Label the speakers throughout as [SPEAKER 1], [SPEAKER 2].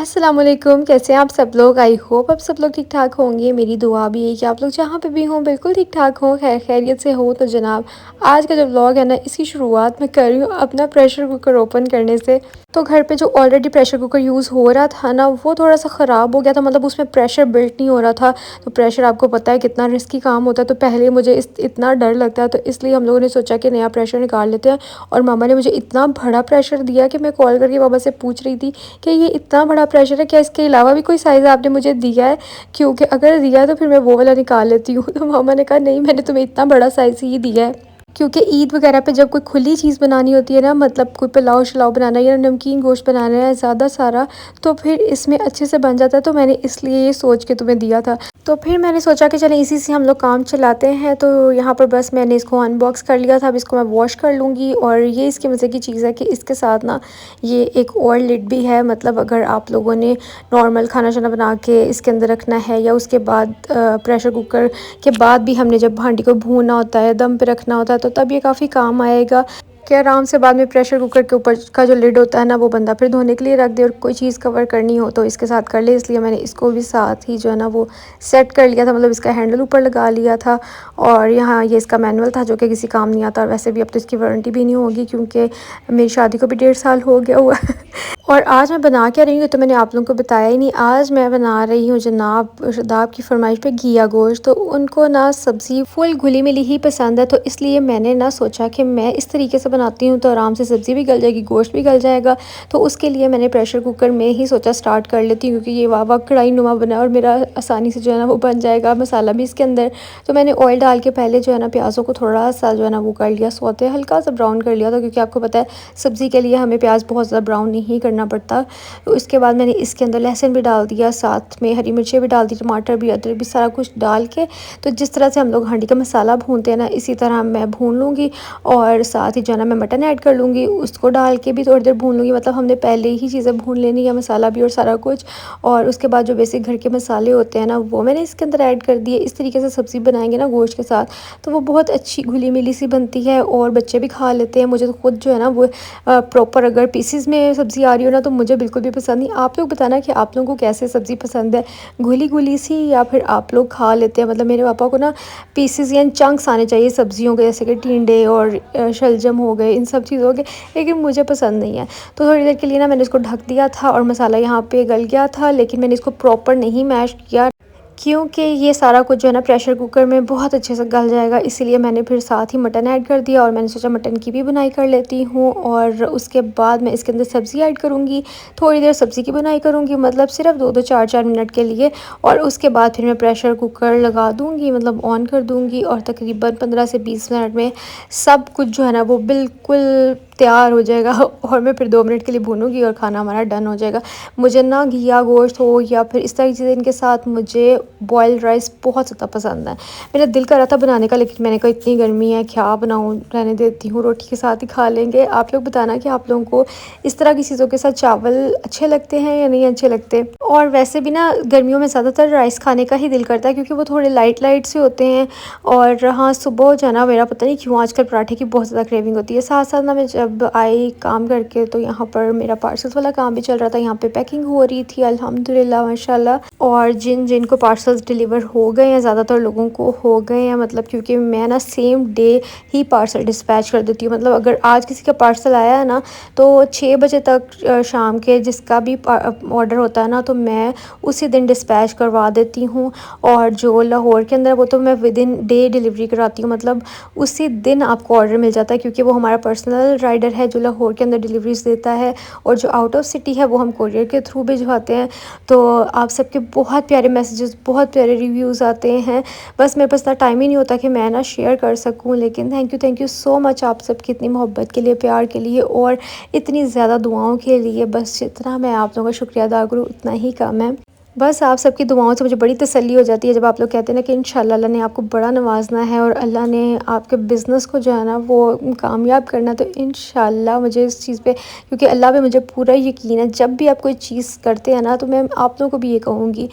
[SPEAKER 1] अस्सलामुअलैकुम, कैसे हैं आप सब लोग। आई होप आप सब लोग ठीक ठाक होंगे। मेरी दुआ भी है कि आप लोग जहाँ पे भी हों बिल्कुल ठीक ठाक हों, खैर खैरियत से हो। तो जनाब, आज का जो व्लॉग है ना, इसकी शुरुआत मैं कर रही हूँ अपना प्रेशर कुकर ओपन करने से। तो घर पे जो ऑलरेडी प्रेशर कुकर यूज़ हो रहा था ना, वो थोड़ा सा ख़राब हो गया था, मतलब उसमें प्रेशर बिल्ट नहीं हो रहा था। तो प्रेशर आपको पता है कितना रिस्की काम होता है, तो पहले मुझे इतना डर लगता है, तो इसलिए हम लोगों ने सोचा कि नया प्रेशर निकाल लेते हैं। और मामा ने मुझे इतना बड़ा प्रेशर दिया कि मैं कॉल करके मामा से पूछ रही थी कि ये इतना बड़ा प्रेशर है, क्या इसके अलावा भी कोई साइज़ आपने मुझे दिया है, क्योंकि अगर दिया है तो फिर मैं वो वाला निकाल लेती हूँ। तो मामा ने कहा नहीं, मैंने तुम्हें इतना बड़ा साइज़ ही दिया है। क्योंकि ईद वगैरह पे जब कोई खुली चीज़ बनानी होती है ना, मतलब कोई पुलाव शलाव बनाना है या नमकीन गोश्त बनाना है ज़्यादा सारा, तो फिर इसमें अच्छे से बन जाता है। तो मैंने इसलिए ये सोच के तुम्हें दिया था। तो फिर मैंने सोचा कि चलें इसी से हम लोग काम चलाते हैं। तो यहाँ पर बस मैंने इसको अनबॉक्स कर लिया था। अब इसको मैं वॉश कर लूँगी। और ये इसकी मज़े की चीज़ है कि इसके साथ ना ये एक और लिड भी है, मतलब अगर आप लोगों ने नॉर्मल खाना शाना बना के इसके अंदर रखना है, या उसके बाद प्रेशर कुकर के बाद भी हमने जब हांडी को भूनना होता है, दम पे रखना होता है, तो तब ये काफ़ी काम आएगा कि आराम से बाद में प्रेशर कुकर के ऊपर का जो लिड होता है ना, वो बंदा फिर धोने के लिए रख दे और कोई चीज़ कवर करनी हो तो इसके साथ कर ले। इसलिए मैंने इसको भी साथ ही जो है ना वो सेट कर लिया था, मतलब इसका हैंडल ऊपर लगा लिया था। और यहाँ ये इसका मैनुअल था जो कि किसी काम नहीं आता, और वैसे भी अब तो इसकी वारंटी भी नहीं होगी क्योंकि मेरी शादी को भी 1.5 साल हो गया हुआ। और आज मैं बना क्या रही हूँ तो मैंने आप लोगों को बताया ही नहीं। आज मैं बना रही हूँ जनाब शदाब की फरमाइश पे घिया गोश्त। तो उनको ना सब्ज़ी फुल घुली मिली ही पसंद है, तो इसलिए मैंने ना सोचा कि मैं इस तरीके से बनाती हूँ तो आराम से सब्ज़ी भी गल जाएगी, गोश्त भी गल जाएगा। तो उसके लिए मैंने प्रेशर कुकर में ही सोचा स्टार्ट कर लेती हूँ, क्योंकि ये वाह वाह कढ़ाई नुमा बना और मेरा आसानी से जो है ना वो बन जाएगा, मसाला भी इसके अंदर। तो मैंने ऑयल डाल के पहले जो है ना प्याज़ों को थोड़ा सा जो है ना वो कर लिया, सौते हल्का सा ब्राउन कर लिया था, क्योंकि आपको पता है सब्ज़ी के लिए हमें प्याज बहुत ज़्यादा ब्राउन नहीं करना पड़ता। तो इसके बाद मैंने इसके अंदर लहसुन भी डाल दिया, साथ में हरी मिर्चें भी डाल दी, टमाटर भी, अदरक भी, सारा कुछ डाल के तो जिस तरह से हम लोग हांडी का मसाला भूनते हैं ना, इसी तरह मैं भून लूँगी। और साथ ही जो है ना मैं मटन ऐड कर लूँगी, उसको डाल के भी थोड़ी देर भून लूँगी। मतलब हमने पहले ही चीज़ें भून लेनी है, मसाला भी और सारा कुछ। और उसके बाद जो बेसिक घर के मसाले होते हैं ना, वो मैंने इसके अंदर ऐड कर दिए। इस तरीके से सब्ज़ी बनाएंगे ना गोश्त के साथ, तो वो बहुत अच्छी घुली मिली सी बनती है और बच्चे भी खा लेते हैं। मुझे तो खुद जो है ना वो प्रॉपर अगर पीसेस में सब्ज़ी आ रही हो ना, तो मुझे बिल्कुल भी पसंद नहीं। आप लोग बताना कि आप लोगों को कैसे सब्ज़ी पसंद है, घुली घुली सी, या फिर आप लोग खा लेते हैं। मतलब मेरे पापा को ना पीसेस या चंक्स आने चाहिए सब्जियों के, जैसे कि टिंडे और शलजम हो गए, इन सब चीज़ों के, लेकिन मुझे पसंद नहीं है। तो थोड़ी देर के लिए ना मैंने इसको ढक दिया था और मसाला यहाँ पे गल गया था, लेकिन मैंने इसको प्रॉपर नहीं मैश किया, क्योंकि ये सारा कुछ जो है ना प्रेशर कुकर में बहुत अच्छे से गल जाएगा। इसीलिए मैंने फिर साथ ही मटन ऐड कर दिया, और मैंने सोचा मटन की भी बुनाई कर लेती हूँ। और उसके बाद मैं इसके अंदर सब्ज़ी ऐड करूँगी, थोड़ी देर सब्ज़ी की बुनाई करूँगी, मतलब सिर्फ 2-2 4-4 मिनट के लिए। और उसके बाद फिर मैं प्रेशर कुकर लगा दूँगी, मतलब ऑन कर दूँगी, और तकरीबन 15 से 20 मिनट में सब कुछ जो है ना वो बिल्कुल तैयार हो जाएगा। और मैं फिर 2 मिनट के लिए भूनूंगी और खाना हमारा डन हो जाएगा। मुझे ना घिया गोश्त हो या फिर इस तरह की चीज़ें, इनके साथ मुझे बॉयल्ड राइस बहुत ज़्यादा पसंद है। मेरा दिल कर रहा था बनाने का, लेकिन मैंने कहा इतनी गर्मी है क्या बनाऊँ, रहने देती हूँ, रोटी के साथ ही खा लेंगे। आप लोग बताना कि आप लोगों को इस तरह की चीज़ों के साथ चावल अच्छे लगते हैं या नहीं अच्छे लगते। और वैसे भी ना गर्मियों में ज़्यादातर राइस खाने का ही दिल करता है, क्योंकि वो थोड़े लाइट लाइट से होते हैं। और हाँ, सुबह जाना मेरा पता नहीं क्यों आजकल पराठे की बहुत ज़्यादा क्रेविंग होती है। साथ साथ ना मैं जब आई काम करके, तो यहाँ पर मेरा पार्सल्स वाला काम भी चल रहा था, यहाँ पे पैकिंग हो रही थी अल्हम्दुलिल्लाह माशाल्लाह। और जिनको पार्सल्स डिलीवर हो गए हैं, ज़्यादातर लोगों को हो गए हैं, मतलब क्योंकि मैं ना सेम डे ही पार्सल डिस्पैच कर देती हूँ। मतलब अगर आज किसी का पार्सल आया है ना, तो 6 बजे तक शाम के जिसका भी ऑर्डर होता है ना, तो मैं उसी दिन डिस्पैच करवा देती हूँ। और जो लाहौर के अंदर, वो तो मैं विद इन डे डिलीवरी कराती हूँ, मतलब उसी दिन आपको ऑर्डर मिल जाता है, क्योंकि वो हमारा पर्सनल राइडर है जो लाहौर के अंदर डिलीवरीज देता है। और जो आउट ऑफ सिटी है वो हम कोरियर के थ्रू भिजवाते हैं। तो आप सबके बहुत प्यारे मैसेजेस, बहुत प्यारे रिव्यूज़ आते हैं। बस मेरे पास इतना टाइम ही नहीं होता कि मैं ना शेयर कर सकूं, लेकिन थैंक यू सो मच आप सबकी इतनी मोहब्बत के लिए, प्यार के लिए, और इतनी ज़्यादा दुआओं के लिए। बस जितना मैं आप लोगों का शुक्रिया अदा करूँ उतना ही कम है। बस आप सबकी दुआओं से मुझे बड़ी तसल्ली हो जाती है जब आप लोग कहते हैं ना कि इंशाल्लाह अल्लाह ने आपको बड़ा नवाजना है और अल्लाह ने आपके बिज़नेस को जो है ना वो कामयाब करना। तो इंशाल्लाह मुझे इस चीज़ पे, क्योंकि अल्लाह पे मुझे पूरा यकीन है, जब भी आप कोई चीज़ करते हैं ना तो मैं आप लोगों को भी ये कहूँगी,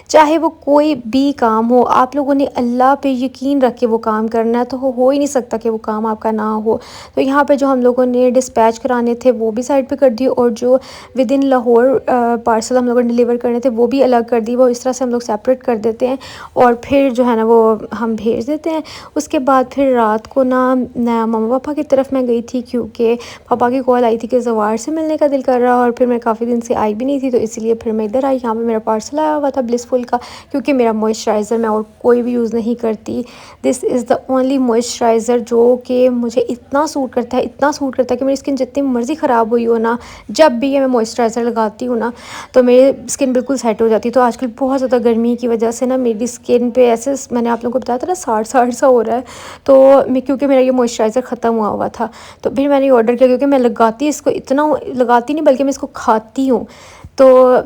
[SPEAKER 1] चाहे वो कोई भी काम हो, आप लोगों ने अल्लाह पे यकीन रख के वो काम करना है, तो हो ही नहीं सकता कि वो काम आपका ना हो। तो यहाँ पे जो हम लोगों ने डिस्पैच कराने थे वो भी साइड पे कर दिए, और जो विद इन लाहौर पार्सल हम लोगों ने डिलीवर करने थे वो भी अलग कर दिए। वो इस तरह से हम लोग सेपरेट कर देते हैं और फिर जो है ना वो हम भेज देते हैं। उसके बाद फिर रात को ना मम्मा पापा की तरफ मैं गई थी, क्योंकि पापा की कॉल आई थी कि जवार से मिलने का दिल कर रहा, और फिर मैं काफ़ी दिन से आई भी नहीं थी, तो इसलिए फिर मैं इधर आई। यहाँ पे मेरा पार्सल आया हुआ था ब्लिसफुल का, क्योंकि मेरा मॉइस्चराइज़र मैं और कोई भी यूज़ नहीं करती। This is the only moisturiser जो कि मुझे इतना सूट करता है, इतना सूट करता है कि मेरी स्किन जितनी मर्ज़ी ख़राब हुई हो ना, जब भी ये मैं मॉइस्चराइज़र लगाती हूँ ना तो मेरी स्किन बिल्कुल सेट हो जाती है। तो आजकल बहुत ज़्यादा गर्मी की वजह से ना मेरी स्किन पे ऐसे, मैंने आप लोगों को बताया था ना, साड़ साड़ सा हो रहा है। तो मैं, क्योंकि मेरा ये मॉइस्चराइज़र ख़त्म हुआ था, तो फिर मैंने ये ऑर्डर किया, क्योंकि मैं लगाती इसको इतना लगाती नहीं बल्कि मैं इसको खाती हूँ। तो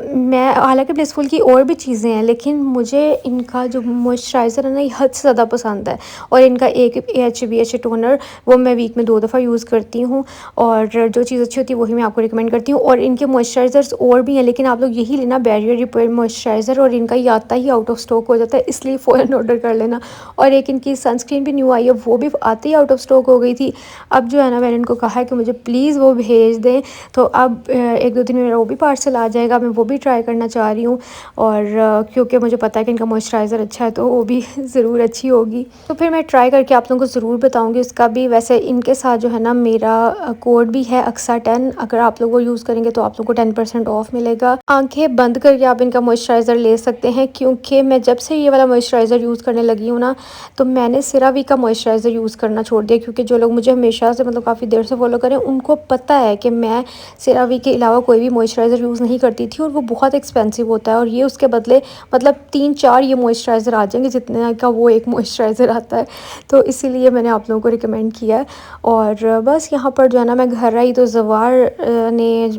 [SPEAKER 1] मैं, हालांकि ब्लिसफुल की और भी चीज़ें हैं, लेकिन मुझे इनका जो मॉइस्चराइज़र है ना ये हद से ज़्यादा पसंद है। और इनका एक AHA टोनर वो मैं वीक में 2 दफ़ा यूज़ करती हूँ, और जो चीज़ अच्छी होती है वही मैं आपको रिकमेंड करती हूँ। और इनके मॉइस्चराइज़र्स और भी हैं, लेकिन आप लोग यही लेना, बैरियर रिपेयर मॉइस्चराइज़र, और इनका ये आता ही आउट ऑफ स्टॉक हो जाता है, इसलिए फ़ौरन ऑर्डर कर लेना। और एक इनकी सनस्क्रीन भी न्यू आई है, वो भी आते ही आउट ऑफ स्टॉक हो गई थी। अब जो है ना मैंने इनको कहा है कि मुझे प्लीज़ वो भेज दें, तो अब 1-2 दिन में मेरा वो भी पार्सल आ जाएगा। मैं वो भी ट्राई करना चाह रही हूँ, और क्योंकि मुझे पता है कि इनका मॉइस्चराइज़र अच्छा है तो वो भी ज़रूर अच्छी होगी। तो फिर मैं ट्राई करके आप लोगों को ज़रूर बताऊँगी उसका भी। वैसे इनके साथ जो है ना मेरा कोड भी है अक्सा 10, अगर आप लोग वो यूज़ करेंगे तो आप लोग को 10% ऑफ मिलेगा। आंखें बंद करके आप इनका मॉइस्चराइज़र ले सकते हैं, क्योंकि मैं जब से ये वाला मॉइस्चराइज़र यूज़ करने लगी हूँ ना, तो मैंने सेरावी का मॉइस्चराइज़र यूज़ करना छोड़ दिया। क्योंकि जो लोग मुझे हमेशा से, मतलब काफ़ी देर से फॉलो करें, उनको पता है कि मैं सेरावी के अलावा कोई भी मॉइस्चराइज़र यूज़ नहीं करती थी, और वो बहुत एक्सपेंसिव होता है, और ये उसके बदले मतलब 3-4 ये मॉइस्चराइज़र आ जाएंगे जितने का वो एक मॉइस्चराइज़र आता है। तो इसीलिए मैंने आप लोगों को रिकमेंड किया है। और बस यहाँ पर जो है ना मैं घर आई तो जवार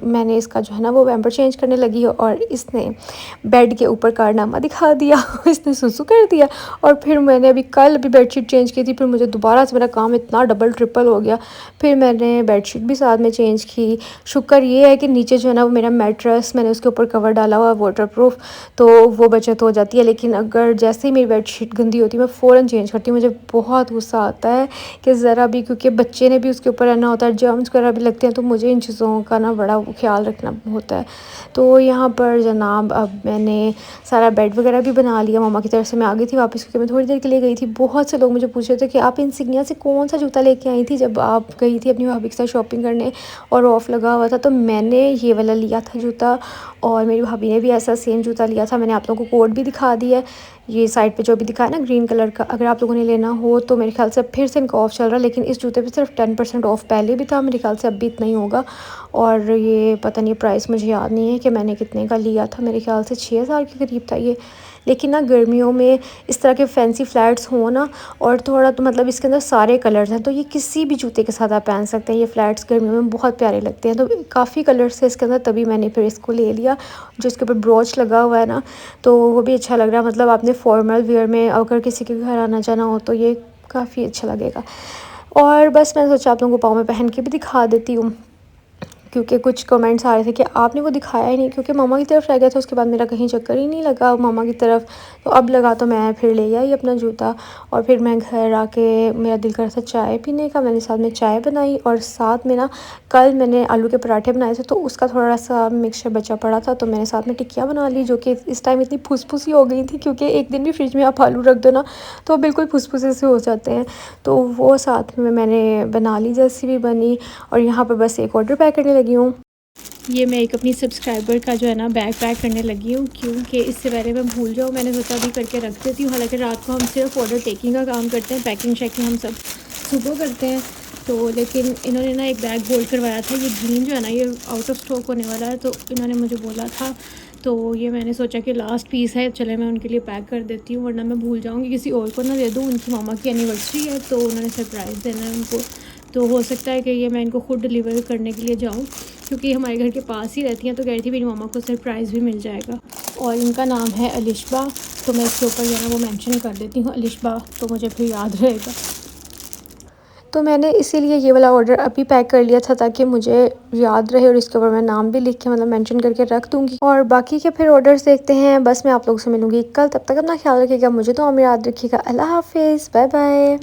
[SPEAKER 1] मैंने इसका जो है ना वो पैम्पर चेंज करने लगी, और इसने बेड के ऊपर कारनामा दिखा दिया इसने सुसु कर दिया। और फिर मैंने कल भी बेडशीट चेंज की थी, फिर मुझे दोबारा से मेरा काम इतना डबल ट्रिपल हो गया, फिर मैंने बेडशीट भी साथ में चेंज की। शुक्र ये है कि नीचे जो है ना वो मेरा मैट्रेस, मैंने उसके ऊपर कवर डाला हुआ वाटरप्रूफ, तो वो बचत हो जाती है। लेकिन अगर जैसे ही मेरी बेडशीट गंदी होती है मैं फ़ौरन चेंज करती हूँ। मुझे बहुत गुस्सा आता है कि ज़रा भी, क्योंकि बच्चे ने भी उसके ऊपर रहना होता है, जर्म्स वगैरह भी लगते हैं, तो मुझे इन चीज़ों का ना बड़ा ख्याल रखना होता है। तो यहाँ पर जनाब अब मैंने सारा बेड वगैरह भी बना लिया। मम्मा की तरफ से मैं आ गई थी वापस, क्योंकि मैं थोड़ी देर के लिए गई थी। बहुत से लोग मुझे पूछ रहे थे कि आप इंसिग्निया से कौन सा जूता लेके आई थी जब आप गई थी अपनी भाभी के साथ शॉपिंग करने और ऑफ़ लगा हुआ था। तो मैंने ये वाला लिया था जूता, और मेरी भाभी ने भी ऐसा सेम जूता लिया था। मैंने आप लोगों को कोड भी दिखा दिया है, ये साइड पे जो भी दिखा है ना ग्रीन कलर का। अगर आप लोगों ने लेना हो तो मेरे ख्याल से अब फिर से इनका ऑफ़ चल रहा है, लेकिन इस जूते पे सिर्फ 10% ऑफ़ पहले भी था, मेरे ख्याल से अब भी इतना ही होगा। और ये पता नहीं प्राइस मुझे याद नहीं है कि मैंने कितने का लिया था, मेरे ख्याल से 6,000 के करीब था ये। लेकिन ना गर्मियों में इस तरह के फैंसी फ्लैट्स हो ना, और थोड़ा तो मतलब इसके अंदर सारे कलर्स हैं, तो ये किसी भी जूते के साथ आप पहन सकते हैं। ये फ्लैट्स गर्मियों में बहुत प्यारे लगते हैं, तो काफ़ी कलर्स है इसके अंदर, तभी मैंने फिर इसको ले लिया। जो इसके ऊपर ब्रोच लगा हुआ है ना, तो वो भी अच्छा लग रहा है। मतलब आपने फॉर्मल वेयर में अगर किसी के घर आना जाना हो तो ये काफ़ी अच्छा लगेगा। और बस मैंने सोचा आप लोगों को पाँव में पहन के भी दिखा देती हूँ, क्योंकि कुछ कमेंट्स आ रहे थे कि आपने वो दिखाया ही नहीं, क्योंकि मामा की तरफ रह गया था, उसके बाद मेरा कहीं चक्कर ही नहीं लगा मामा की तरफ। तो अब लगा तो मैं फिर ले आई अपना जूता, और फिर मैं घर आके मेरा दिल कर रहा था चाय पीने का। मैंने साथ में चाय बनाई, और साथ में ना कल मैंने आलू के पराठे बनाए थे, तो उसका थोड़ा सा मिक्सचर बचा पड़ा था, तो मैंने साथ में टिक्कियाँ बना ली, जो कि इस टाइम इतनी फुसफुसी हो गई थी, क्योंकि एक दिन भी फ्रिज में आप आलू रख दो ना तो बिल्कुल फुसफुसे से हो जाते हैं। तो वो साथ में मैंने बना ली जैसी भी बनी। और यहाँ पर बस एक ऑर्डर पैक करने लगी हूँ। ये मैं एक अपनी सब्सक्राइबर का जो है ना बैग पैक करने लगी हूँ, क्योंकि इससे पहले मैं भूल जाऊँ, मैंने सोचा अभी करके रख देती हूँ। हालांकि रात को हम सिर्फ ऑर्डर टेकिंग का काम करते हैं, पैकिंग शैकिंग हम सब सुबह करते हैं। तो लेकिन इन्होंने ना एक बैग होल्ड करवाया था, ये ग्रीन जो है ना ये आउट ऑफ स्टॉक होने वाला है, तो इन्होंने मुझे बोला था, तो ये मैंने सोचा कि लास्ट पीस है, चले मैं उनके लिए पैक कर देती हूँ, वरना मैं भूल जाऊँगी, किसी और को ना दे दूँ। उनकी मामा की एनिवर्सरी है, तो उन्होंने सरप्राइज़ देना है उनको, तो हो सकता है कि ये मैं इनको खुद डिलीवर करने के लिए जाऊँ, क्योंकि हमारे घर के पास ही रहती हैं, तो कह रही थी मेरी मामा को सरप्राइज़ भी मिल जाएगा। और इनका नाम है अलिशबा, तो मैं इसके ऊपर जो है वो मेंशन कर देती हूँ अलिशबा, तो मुझे फिर याद रहेगा। तो मैंने इसीलिए ये वाला ऑर्डर अभी पैक कर लिया था ताकि मुझे याद रहे, और इसके ऊपर मैं नाम भी लिख के मतलब मेंशन करके रख दूँगी। और बाकी के फिर ऑर्डर्स देखते हैं। बस मैं आप लोगों से मिलूँगी कल, तब तक अपना ख्याल रखिएगा, मुझे तो याद रखिएगा। अल्लाह हाफ़िज़, बाय बाय।